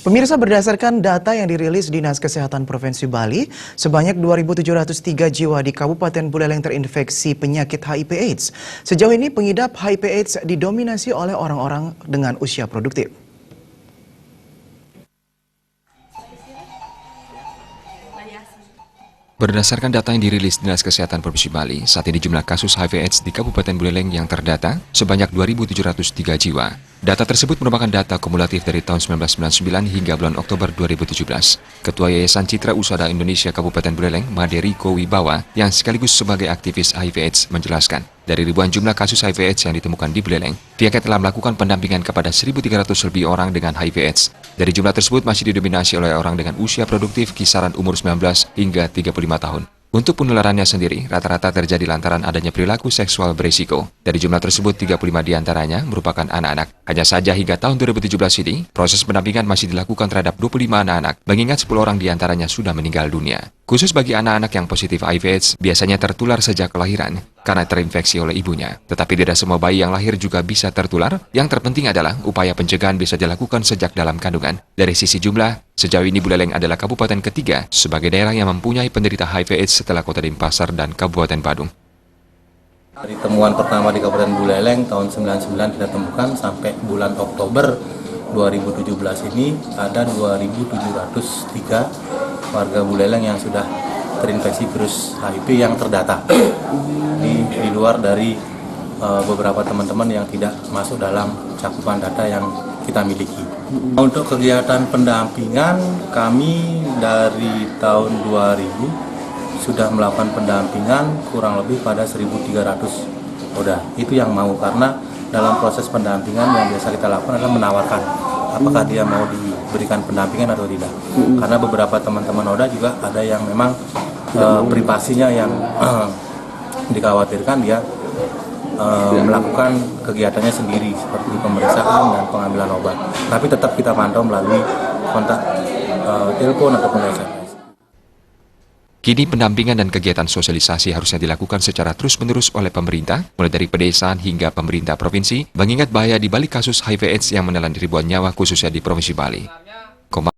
Pemirsa, berdasarkan data yang dirilis Dinas Kesehatan Provinsi Bali, sebanyak 2.703 jiwa di Kabupaten Buleleng terinfeksi penyakit HIV/AIDS. Sejauh ini pengidap HIV/AIDS didominasi oleh orang-orang dengan usia produktif. Berdasarkan data yang dirilis Dinas Kesehatan Provinsi Bali, saat ini jumlah kasus HIV/AIDS di Kabupaten Buleleng yang terdata sebanyak 2.703 jiwa. Data tersebut merupakan data kumulatif dari tahun 1999 hingga bulan Oktober 2017. Ketua Yayasan Citra Usaha Indonesia Kabupaten Buleleng, Maderiko Wibawa, yang sekaligus sebagai aktivis HIV/AIDS menjelaskan, dari ribuan jumlah kasus HIV/AIDS yang ditemukan di Buleleng, pihaknya telah melakukan pendampingan kepada 1.300 lebih orang dengan HIV/AIDS. Dari jumlah tersebut masih didominasi oleh orang dengan usia produktif kisaran umur 19 hingga 35 tahun. Untuk penularannya sendiri, rata-rata terjadi lantaran adanya perilaku seksual berisiko. Dari jumlah tersebut, 35 diantaranya merupakan anak-anak. Hanya saja hingga tahun 2017 ini, proses pendampingan masih dilakukan terhadap 25 anak-anak, mengingat 10 orang diantaranya sudah meninggal dunia. Khusus bagi anak-anak yang positif HIV/AIDS, biasanya tertular sejak kelahiran karena terinfeksi oleh ibunya. Tetapi tidak semua bayi yang lahir juga bisa tertular. Yang terpenting adalah upaya pencegahan bisa dilakukan sejak dalam kandungan. Dari sisi jumlah, sejauh ini Buleleng adalah kabupaten ketiga sebagai daerah yang mempunyai penderita HIV/AIDS setelah Kota Denpasar dan Kabupaten Badung. Dari temuan pertama di Kabupaten Buleleng tahun 99 kita temukan sampai bulan Oktober 2017 ini ada 2.703 warga Buleleng yang sudah terinfeksi virus HIV yang terdata. Di luar dari beberapa teman-teman yang tidak masuk dalam cakupan data yang kita miliki. Untuk kegiatan pendampingan, kami dari tahun 2000 sudah melakukan pendampingan kurang lebih pada 1.300 oda. Itu yang mau, karena dalam proses pendampingan yang biasa kita lakukan adalah menawarkan apakah dia mau diberikan pendampingan atau tidak. Karena beberapa teman-teman oda juga ada yang memang privasinya yang dikhawatirkan dia melakukan kegiatannya sendiri seperti pemeriksaan dan pengambilan obat. Tapi tetap kita pantau melalui kontak telepon ataupun SMS. Kini pendampingan dan kegiatan sosialisasi harusnya dilakukan secara terus-menerus oleh pemerintah, mulai dari pedesaan hingga pemerintah provinsi, mengingat bahaya di balik kasus HIV/AIDS yang menelan ribuan nyawa khususnya di Provinsi Bali.